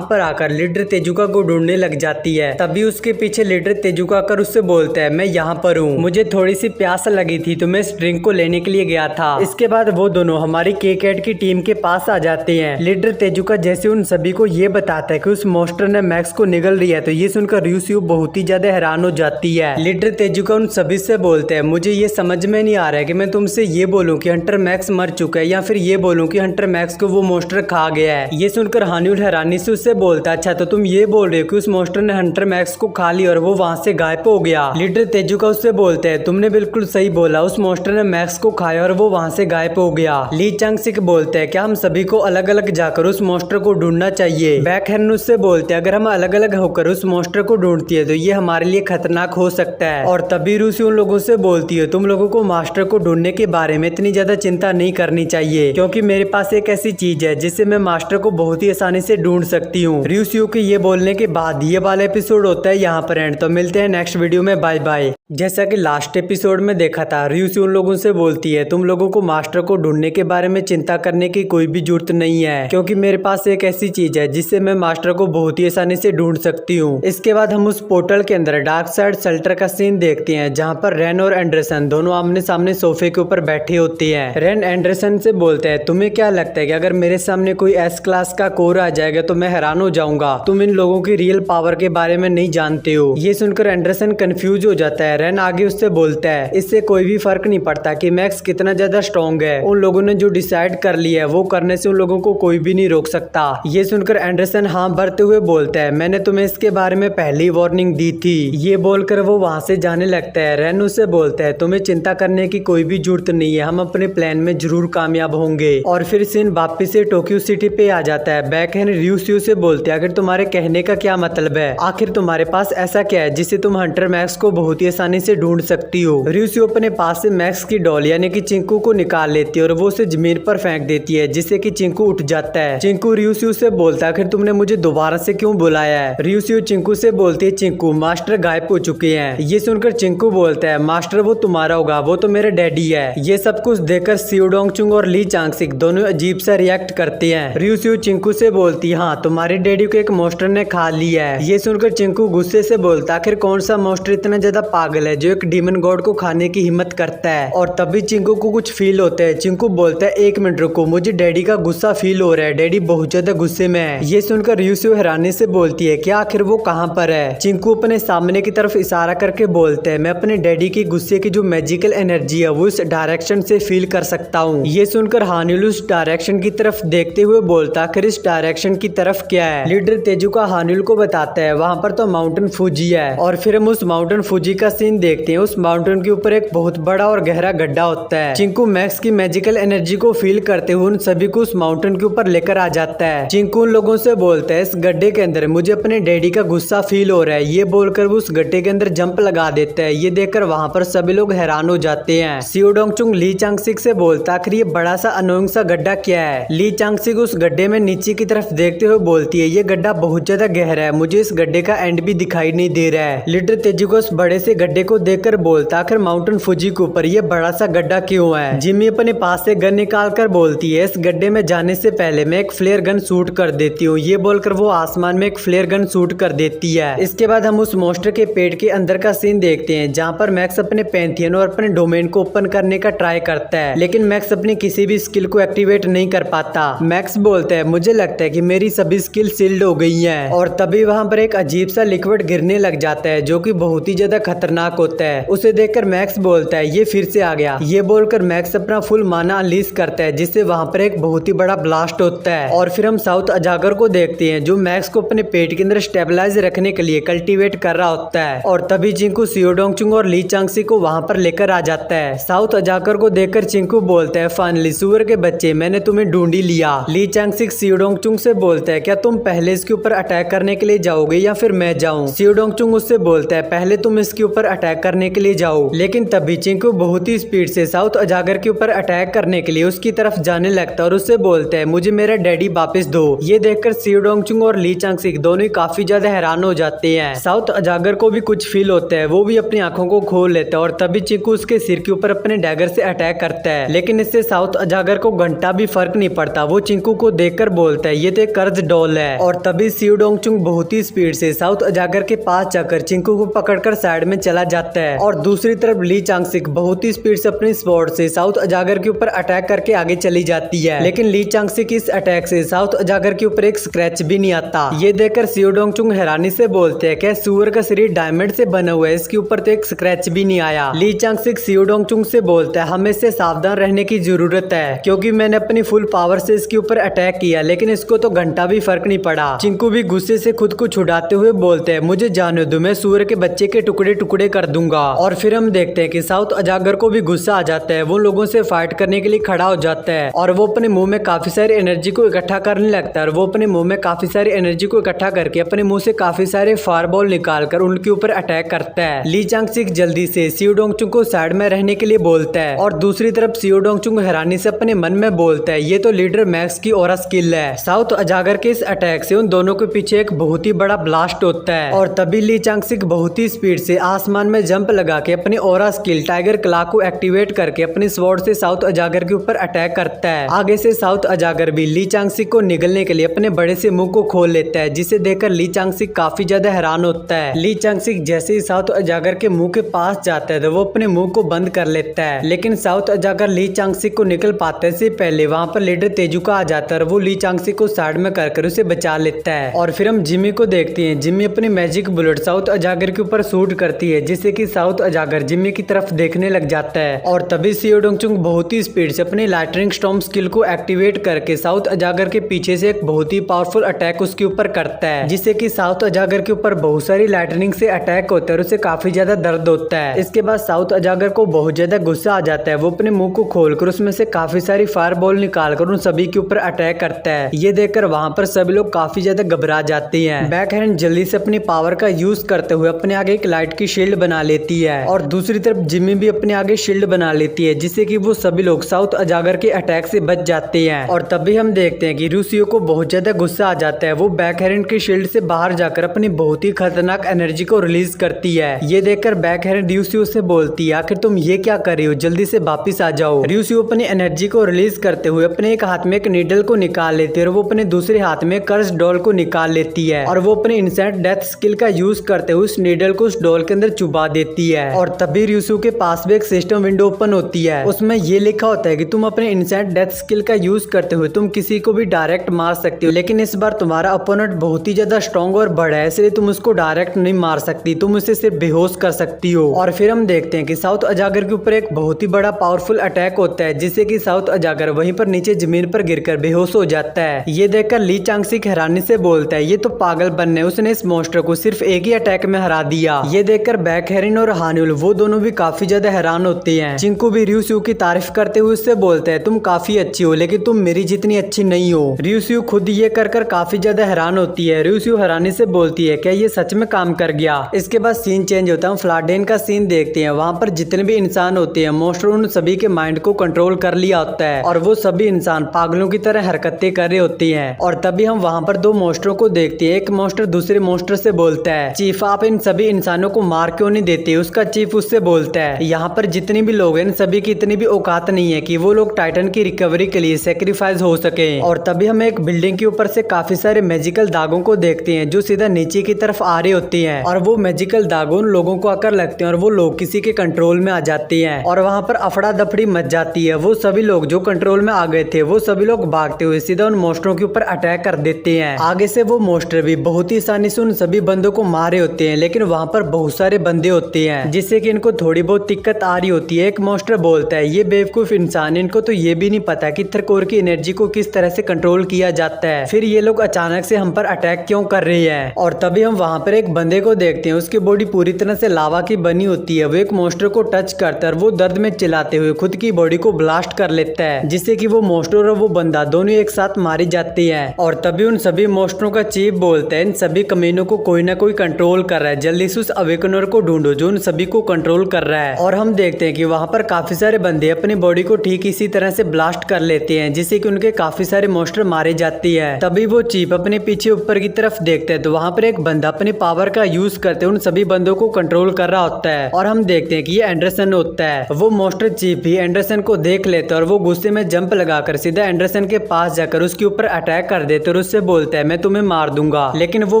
पर आकर लीडर तेजुका को ढूंढने लग जाती है। तभी उसके पीछे लीडर तेजुका आकर उससे बोलता है, मैं यहाँ पर हूँ, मुझे थोड़ी सी प्यास लगी थी तो मैं इस ड्रिंक को लेने के लिए गया था। इसके बाद वो दोनों हमारी के-कैट की टीम के पास आ जाते हैं। लीडर तेजुका जैसे उन सभी को ये बताता है कि उस मॉन्स्टर ने मैक्स को निगल रही है तो ये सुनकर रियुसु बहुत ही ज्यादा हैरान हो जाती है। लीडर तेजुका उन सभी से बोलते हैं, मुझे ये समझ में नहीं आ रहा है कि मैं तुमसे ये बोलूं कि हंटर मैक्स मर चुका है या फिर ये बोलूं कि हंटर मैक्स को वो मॉन्स्टर खा गया है। ये सुनकर हान्यूल हैरानी से उससे बोलता है, अच्छा तो तुम ये बोल रहे हो कि उस मॉन्स्टर ने हंटर मैक्स को खा लिया और वो वहाँ से गायब हो गया। लीडर तेजुका उससे बोलते हैं, तुमने बिल्कुल सही बोला, उस मॉन्स्टर ने मैक्स को खाया और वो वहाँ से गायब हो गया। ली चांगसिक बोलते हैं, क्या हम सभी को अलग अलग जाकर उस मॉन्स्टर को ढूंढना चाहिए। बैकहर्न उससे बोलते हैं, अगर हम अलग अलग होकर उस मॉन्स्टर को ढूंढती है तो ये हमारे लिए खतरनाक हो सकता है। और तभी रूसी उन लोगों से बोलती है, तुम लोगों को मास्टर को ढूंढने के बारे में इतनी ज्यादा चिंता नहीं करनी चाहिए, क्योंकि मेरे पास एक ऐसी चीज है जिससे मैं मास्टर को बहुत ही आसानी से ढूंढ सकती हूँ। रियुसु के ये बोलने के बाद ये वाला एपिसोड होता है यहाँ पर एंड। तो मिलते हैं नेक्स्ट वीडियो में, बाय बाय। जैसा कि लास्ट एपिसोड में देखा था, रियुसु उन लोगों से बोलती है, तुम लोगों को मास्टर को ढूंढने के बारे में चिंता करने की कोई भी जरूरत नहीं है, क्योंकि मेरे पास एक ऐसी चीज है जिससे मैं मास्टर को बहुत ही आसानी से ढूंढ सकती हूँ। इसके बाद हम उस पोर्टल के अंदर डार्क साइड शेल्टर का सीन देखते हैं, जहाँ पर रेन और एंडरसन दोनों आमने सामने सोफे के ऊपर बैठे होते हैं। रेन एंडरसन से बोलते हैं, तुम्हें क्या लगता है कि अगर मेरे सामने कोई एस क्लास का कोर आ जाएगा तो मैं हैरान हो जाऊंगा, तुम इन लोगों की रियल पावर के बारे में नहीं जानते हो। ये सुनकर एंडरसन कंफ्यूज हो जाता है। रेन आगे उससे बोलता है, इससे कोई भी फर्क नहीं पड़ता कि मैक्स कितना ज्यादा स्ट्रॉन्ग है, उन लोगों ने जो डिसाइड कर लिया है वो करने से उन लोगों को कोई भी नहीं रोक सकता। ये सुनकर एंडरसन हाँ भरते हुए बोलता है, मैंने तुम्हें इसके बारे में पहले ही वार्निंग दी थी। ये बोलकर वो वहाँ से जाने लगता है। रेन उससे बोलता है, तुम्हें चिंता करने की कोई भी जरूरत नहीं है, हम अपने प्लान में जरूर कामयाब होंगे। और फिर सीन वापिस से टोक्यो सिटी पे आ जाता है। बैकहैंड रियुसु से बोलते हैं, आखिर तुम्हारे कहने का क्या मतलब है, आखिर तुम्हारे पास ऐसा क्या है जिससे तुम हंटर मैक्स को बहुत ही आसानी से ढूंढ सकती हो। रियुसु अपने पास से मैक्स की डॉल यानी कि चिंकू को निकाल लेती है और वो उसे जमीन पर फेंक देती है, जिससे कि चिंकू उठ जाता है। चिंकू रियुसु से बोलता है, आखिर तुमने मुझे दोबारा से क्यों बुलाया है। रियुसु चिंकू से बोलती है, चिंकू मास्टर गायब हो चुके हैं। ये सुनकर चिंकू बोलता है, मास्टर वो तुम्हारा होगा, वो तो मेरे डैडी है। ये सब कुछ देखकर सियो डोंगचुंग और ली चांगसिक दोनों अजीब सा रिएक्ट करते हैं। रियुसु चिंकू से बोलती है, हाँ तुम्हारे डैडी को एक मॉन्स्टर ने खा लिया है। ये सुनकर चिंकू गुस्से से बोलता है, आखिर कौन सा मॉन्स्टर इतना ज्यादा पागल है जो एक डीमन गॉड को खाने की हिम्मत करता है। और तभी चिंकू को कुछ फील होता है। चिंकू बोलता है, एक मिनट रुको, मुझे डैडी का गुस्सा फील हो रहा है, डैडी बहुत ज्यादा गुस्से में है। ये सुनकर रियुसु हैरानी से बोलती है, क्या आखिर वो कहाँ पर है। चिंकू अपने सामने की तरफ इशारा करके बोलते है, मैं अपने डैडी की गुस्से की जो मैजिकल एनर्जी है वो इस डायरेक्शन से फील कर सकता हूँ। ये सुनकर हान्यूल उस डायरेक्शन की तरफ देखते हुए बोलता, आखिर इस डायरेक्शन की तरफ क्या है। लीडर तेजुका हान्यूल को बताता है, वहाँ पर तो माउंटेन फूजी है। और फिर हम उस माउंटेन फूजी का सीन देखते हैं। उस माउंटेन के ऊपर एक बहुत बड़ा और गहरा गड्ढा होता है। चिंकू मैक्स की मैजिकल एनर्जी को फील करते हुए उन सभी को उस माउंटेन के ऊपर लेकर आ जाता है। चिंकू उन लोगों से बोलता है, इस गड्ढे के अंदर मुझे अपने डैडी का गुस्सा फील हो रहा है। ये बोलकर वो उस गड्ढे के अंदर जंप लगा देता है। ये देखकर वहाँ पर सभी लोग हैरान हो जाते हैं। सियो डोंगचुंग ली चांगसिक से बोलता, आखिर ये बड़ा सा अनोइंग सा गड्ढा क्या है। ली चांगसिक उस गड्ढे में नीचे की तरफ देखते हुए बोलती है, ये गड्ढा बहुत ज्यादा गहरा है, मुझे इस गड्ढे का एंड भी दिखाई नहीं दे रहा है। लीडर तेजुका उस बड़े से गड्ढे को देखकर बोलता, आखिर माउंटेन फूजी के ऊपर ये बड़ा सा गड्ढा क्यों है। जिमी अपने पास से गन निकाल कर बोलती है, इस गड्ढे में जाने से पहले मैं एक फ्लेयर गन शूट कर देती हूँ। ये बोलकर वो आसमान में एक फ्लेयर गन शूट कर देती है। इसके बाद हम उस मॉन्स्टर के पेट के अंदर का सीन देखते हैं, जहाँ पर मैक्स अपने पैंथियन और अपने डोमेन को ओपन करने का ट्राई करता है, लेकिन मैक्स अपनी किसी भी स्किल को एक्टिवेट नहीं कर पाता। मैक्स बोलता है, मुझे लगता है कि मेरी सभी स्किल सील्ड हो गई हैं। और तभी वहाँ पर एक अजीब सा लिक्विड गिरने लग जाता है, जो कि बहुत ही ज्यादा खतरनाक होता है। उसे देखकर मैक्स बोलता है, ये फिर से आ गया। ये बोलकर मैक्स अपना फुल माना अनलीज करता है, जिससे वहाँ पर एक बहुत ही बड़ा ब्लास्ट होता है। और फिर हम साउथ अजागर को देखते हैं, जो मैक्स को अपने पेट के अंदर स्टेबलाइज रखने के लिए कल्टीवेट कर रहा होता है। और तभी चिंकू सियो डोंगचुंग और ली चांगसी को वहाँ पर लेकर आ जाता है। साउथ अजागर को देखकर चिंकू बोलता है, फाइनली सुअर के बच्चे, मैंने तुम्हें ढूंढ ही लिया। ली चांगसी सियो डोंगचुंग से बोलता है क्या तुम पहले इसके ऊपर अटैक करने के लिए जाओगे या फिर मैं जाऊं। सियो डोंगचुंग उससे बोलता है पहले तुम इसके ऊपर अटैक करने के लिए जाओ। लेकिन तभी चिंकू बहुत ही स्पीड से साउथ अजागर के ऊपर अटैक करने के लिए उसकी तरफ जाने लगता है और उससे बोलता है मुझे मेरा डैडी वापस दो। ये देखकर सियो डोंगचुंग और ली चांगसिक दोनों ही काफी ज्यादा हैरान हो जाते हैं। साउथ अजागर को भी कुछ फील होता है, वो भी अपनी आंखों को खोल लेता है और तभी चिंकू उसके सिर के ऊपर अपने डैगर से अटैक करता है। लेकिन इससे साउथ अजागर को घंटा भी फर्क नहीं पड़ता। वो चिंकू को देखकर बोलता है ये तो एक कर्ज डॉल है। और तभी सियो डोंगचुंग बहुत ही स्पीड से साउथ अजागर के पास जाकर चिंकू को पकड़कर साइड में चला जाता है। और दूसरी तरफ ली चांगसिक बहुत ही स्पीड से अपनी स्वॉर्ड से साउथ अजागर के ऊपर अटैक करके आगे चली जाती है। लेकिन ली चांगसिक इस अटैक से साउथ अजागर के ऊपर एक स्क्रैच भी नहीं आता। ये देखकर सियो डोंगचुंग हैरानी से बोलते हैं क्या सुअर का शरीर डायमंड से बना हुआ है, इसके ऊपर तो एक स्क्रैच भी नहीं आया। ली चांगसिक सियो डोंगचुंग से बोलता है हमें इससे सावधान रहने की जरूरत है क्योंकि मैंने अपनी फुल पावर से इसके ऊपर अटैक किया लेकिन इसको तो घंटा भी फर्क नहीं पड़ा। चिंकू भी गुस्से से खुद को छुड़ाते हुए बोलते हैं मुझे जाने दो, मैं सुअर के बच्चे के टुकड़े टुकड़े कर दूंगा। और फिर हम देखते हैं कि साउथ अजागर को भी गुस्सा आ जाता है, वो लोगों से फाइट करने के लिए खड़ा हो जाता है और वो अपने मुंह में काफी सारी एनर्जी को इकट्ठा करने लगता है। और वो अपने मुंह में काफी सारी एनर्जी को इकट्ठा करके अपने मुंह से काफी सारे फायरबॉल निकालकर उनके ऊपर अटैक करता है। ली चांगसिक जल्दी से सियो डोंगचुंग को साइड में रहने के लिए बोलता है और दूसरी तरफ सियो डोंगचुंग हैरानी से अपने मन में बोलता है ये तो लीडर मैक्स की ऑरा स्किल है। साउथ अजागर के इस अटैक से उन दोनों के पीछे एक बहुत ही बड़ा ब्लास्ट होता है और तभी ली चांगसिक बहुत ही स्पीड से आसमान में जंप लगा के अपनी ऑरा स्किल टाइगर क्ला को एक्टिवेट करके अपनी स्वॉर्ड से साउथ अजागर के ऊपर अटैक करता है। आगे से साउथ अजागर भी ली चांगसिक को निगलने के लिए अपने बड़े से मुंह को खोल लेता है जिसे देखकर ली चांगसिक काफी ज्यादा हैरान होता है। ली चांगसिक जैसे ही साउथ अजागर के मुंह के पास जाता है तो वो अपने मुंह को बंद कर लेता है। लेकिन साउथ अजागर ली चांगसिक को निकल पाते से पहले वहाँ पर लीडर तेजुका आ जाता है और वो ली चांगसिक को साइड में कर उसे बचा लेता है। और फिर हम जिमी को देखते हैं, जिमी अपनी मैजिक बुलेट साउथ अजागर के ऊपर शूट करती है जिससे कि साउथ अजागर जिमी की तरफ देखने लग जाता है। और तभी सियो डोंगचुंग बहुत ही स्पीड से अपनी लाइटनिंग स्टॉर्म स्किल को एक्टिवेट करके साउथ अजागर के पीछे से एक बहुत ही पावरफुल अटैक उसके ऊपर करता है जिससे कि साउथ अजागर के ऊपर बहुत सारी लाइटनिंग से अटैक होता है और उसे काफी ज्यादा दर्द होता है। इसके बाद साउथ अजागर को बहुत ज्यादा गुस्सा आ जाता है, वो अपने मुंह को खोलकर उसमें से काफी सारी फायर बॉल निकालकर उन सभी के ऊपर अटैक करता है। ये देखकर वहाँ पर सभी लोग काफी ज्यादा घबरा जाते हैं। बैकहैंड जल्दी से अपनी पावर का यूज करते हुए अपने आगे एक लाइट की शील्ड बना लेती है और दूसरी तरफ जिमी भी अपने आगे शील्ड बना लेती है जिससे कि वो सभी लोग साउथ अजागर के अटैक से बच जाते हैं। और तभी हम देखते हैं कि रूसियो को बहुत ज्यादा गुस्सा आ जाता है, वो बैकहैंड की शील्ड से बाहर जाकर अपनी बहुत ही खतरनाक एनर्जी को रिलीज करती है। ये देखकर बैकहैंड रूसियो से बोलती है आखिर तुम ये क्या कर रही हो, जल्दी से वापिस आ जाओ। रूसियो अपनी एनर्जी को रिलीज करते हुए अपने एक हाथ में एक नीडल को निकाल लेती है और वो अपने दूसरे हाथ में कर्स डॉल को निकाल लेती है और वो अपने इंस्टेंट डेथ स्किल का यूज करते हुए उस नीडल को उस डॉल के अंदर चुबा देती है। और तभी रूसियो के पास भी एक सिस्टम विंडो ओपन होती है, उसमें ये लिखा होता है कि तुम अपने इंस्टेंट डेथ स्किल का यूज करते हुए तुम किसी को भी डायरेक्ट मार सकते हो, लेकिन इस बार तुम्हारा अपोनेंट बहुत ही ज्यादा स्ट्रॉन्ग और बड़ा है इसलिए तुम उसको डायरेक्ट नहीं मार सकती, तुम उसे सिर्फ बेहोश कर सकती हो। और फिर हम देखते हैं कि साउथ अजागर के ऊपर एक बहुत ही बड़ा पावरफुल अटैक होता है जिससे कि साउथ अजागर वहीं पर नीचे जमीन पर गिरकर बेहोश हो जाता है। ये देखकर ली चांगसिक हैरानी से बोलता है ये तो पागल बनने, उसने इस मॉन्स्टर को सिर्फ एक ही अटैक में हरा दिया। ये देखकर बैकहेरिन और हानुल वो दोनों भी काफी ज्यादा हैरान होते हैं। चिंकू भी रूसियो की तारीफ करते हुए उससे बोलता है तुम काफी अच्छी हो लेकिन तुम मेरी जितनी अच्छी नहीं हो। रूसियो खुद ये कर काफी ज्यादा हैरान होती है। रूसियो हैरानी से बोलती है क्या ये सच में काम कर गया। इसके बाद सीन चेंज होता है, फ्लाडेन का सीन देखते हैं। वहाँ पर जितने भी इंसान होते हैं मॉन्स्टर उन सभी के माइंड को कंट्रोल कर लिया होता है और वो सभी इंसान पागलों की तरह हरकतें कर रहे होती हैं। और तभी हम वहाँ पर दो मॉन्स्टरों को देखते हैं। एक मॉन्स्टर दूसरे मॉन्स्टर से बोलता है चीफ आप इन सभी इंसानों को मार क्यों नहीं देते। उसका चीफ उससे बोलता है यहाँ पर जितने भी लोग हैं सभी की इतनी भी औकात नहीं है कि वो लोग टाइटन की रिकवरी के लिए सेक्रीफाइस हो सके। और तभी हम एक बिल्डिंग के ऊपर से काफी सारे मैजिकल दागों को देखते हैं जो सीधा नीचे की तरफ आ रहे होते हैं और वो मैजिकल दागों उन लोगों को आकर लगते हैं और वो लोग किसी के कंट्रोल में आ जाते हैं और वहाँ पर अफड़ा दफड़ी मच जाती है। वो सभी लोग जो कंट्रोल में आ गए थे वो सभी लोग भागते हुए सीधा उन मॉन्स्टरों के ऊपर अटैक कर देते हैं। आगे से वो मॉन्स्टर भी बहुत ही आसानी से उन सभी बंदों को मारे होते हैं, लेकिन वहाँ पर बहुत सारे बंदे होते हैं जिससे कि इनको थोड़ी बहुत दिक्कत आ रही होती है। एक मॉन्स्टर बोलता है ये बेवकूफ इंसान, इनको तो ये भी नहीं पता कि थरकोर की एनर्जी को किस तरह से कंट्रोल किया जाता है, फिर ये लोग अचानक से हम पर अटैक क्यों कर रही है। और तभी हम वहाँ पर एक बंदे को देखते हैं, उसकी बॉडी पूरी तरह से लावा की बनी होती है। वो एक मॉन्स्टर को टच करता है और वो दर्द में चिल्लाते हुए खुद की बॉडी को ब्लास्ट कर लेता है जिससे कि वो मॉन्स्टर और वो बंदा दोनों एक साथ मारे मारी जाती है। और तभी उन सभी मॉन्स्टरों का चीफ बोलता है इन सभी कमीनों को कोई ना कोई कंट्रोल कर रहा है, जल्दी से उस अवेकनर को ढूंढो जो उन सभी को कंट्रोल कर रहा है। और हम देखते हैं कि वहां पर काफी सारे बंदे अपनी बॉडी को ठीक इसी तरह से ब्लास्ट कर लेते हैं जिससे कि उनके काफी सारे मॉन्स्टर मारे जाती है। तभी वो चीफ अपने पीछे ऊपर की तरफ देखते हैं तो वहां पर एक बंदा अपनी पावर का यूज करते उन सभी बंदों को कंट्रोल कर रहा होता है। और हम देखते हैं कि ये एंडरसन होता है। वो मॉन्स्टर चीफ भी एंडरसन को देख लेता है और वो गुस्से में जंप लगाकर सीधा एंडरसन के पास जाकर उसके ऊपर अटैक कर देते और उससे बोलता है मैं तुम्हें मार दूंगा। लेकिन वो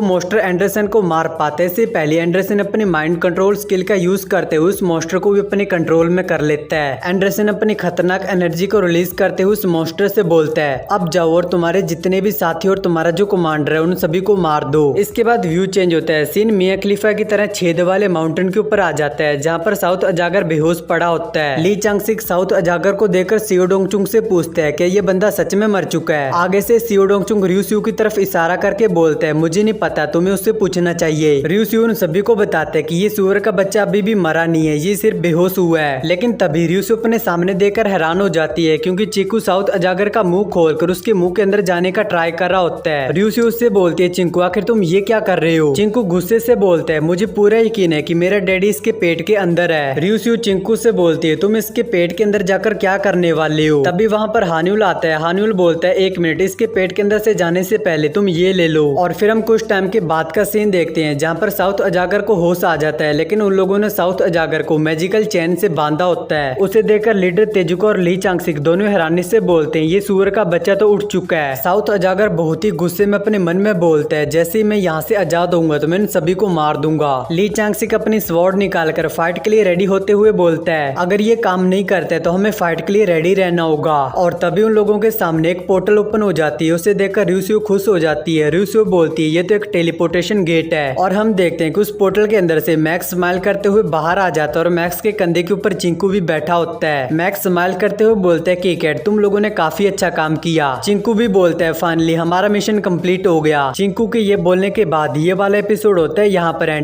मॉन्स्टर एंडरसन को मार पाते से पहले एंडरसन अपनी माइंड कंट्रोल स्किल का यूज करते हुए उस मॉन्स्टर को भी अपने कंट्रोल में कर लेता है। एंडरसन अपनी खतरनाक एनर्जी को रिलीज करते हुए उस मॉन्स्टर से बोलता है अब जाओ और तुम्हारे जितने भी साथी और तुम्हारा जो कमांडर है उन सभी को मार दो। इसके बाद व्यू चेंज होता है। सीन मिया खलीफा की तरह छेद वाले माउंटेन के ऊपर आ जाता है जहाँ पर साउथ अजागर बेहोश पड़ा होता है। ली चांगसिक साउथ अजागर को देखकर सियो डोंगचुंग से पूछता है कि ये बंदा सच में मर चुका है। आगे से सियो डोंगचुंग रियूसियो की तरफ इशारा करके बोलता है मुझे नहीं पता, तुम्हें उससे पूछना चाहिए। रियूसियो उन सभी को बताता है कि ये सूअर का बच्चा अभी भी मरा नहीं है, ये सिर्फ बेहोश हुआ है। लेकिन तभी रियूसियो अपने सामने देखकर हैरान हो जाती है क्योंकि चिंकू साउथ अजागर का मुंह खोलकर उसके मुंह के अंदर जाने का ट्राई कर रहा होता है। रियूसियो उससे बोलती है चिंकू आखिर तुम ये क्या कर रहे हो। चिंकू गुस्से से बोलता है मुझे पूरा यकीन है कि मेरा डैडी इसके पेट के अंदर है। रियूसियो चिंकू से बोलती है तुम इसके पेट के अंदर जाकर क्या करने वाले हो। तभी वहाँ पर हान्यूल आता है। हान्यूल बोलता है एक मिनट, इसके पेट के अंदर से जाने से पहले तुम ये ले लो। और फिर हम कुछ टाइम के बाद का सीन देखते हैं जहाँ पर साउथ अजागर को होश आ जाता है लेकिन उन लोगों ने साउथ अजागर को मैजिकल चैन से बांधा होता है। उसे देखकर लीडर तेजुको और ली चांगसिक दोनों हैरानी से बोलते हैं ये सूअर का बच्चा तो उठ चुका है। साउथ अजागर बहुत ही गुस्से में अपने मन में बोलता है जैसे ही मैं यहाँ से आजाद होऊंगा तो मैं इन सभी को मार दूंगा। ली चांगसिक अपनी स्वॉर्ड निकालकर फाइट के लिए रेडी होते हुए बोलता है अगर ये काम नहीं करते तो हमें फाइट के लिए रेडी रहना होगा। और तभी उन लोगों के सामने एक पोर्टल ओपन हो जाती है। उसे देखकर रियूसियो खुश हो जाती है। रियूसियो बोलती है ये तो एक टेलीपोर्टेशन गेट है। और हम देखते हैं कि उस पोर्टल के अंदर से मैक्स स्माइल करते हुए बाहर आ जाता है और मैक्स के कंधे के ऊपर चिंकू भी बैठा होता है। मैक्स स्माइल करते हुए बोलता है कि कैट तुम लोगों ने काफी अच्छा काम किया। चिंकू भी बोलता है फाइनली हमारा मिशन कंप्लीट हो गया। चिंकू के ये बोलने के बाद ये वाला एपिसोड होता है यहाँ पर एंड।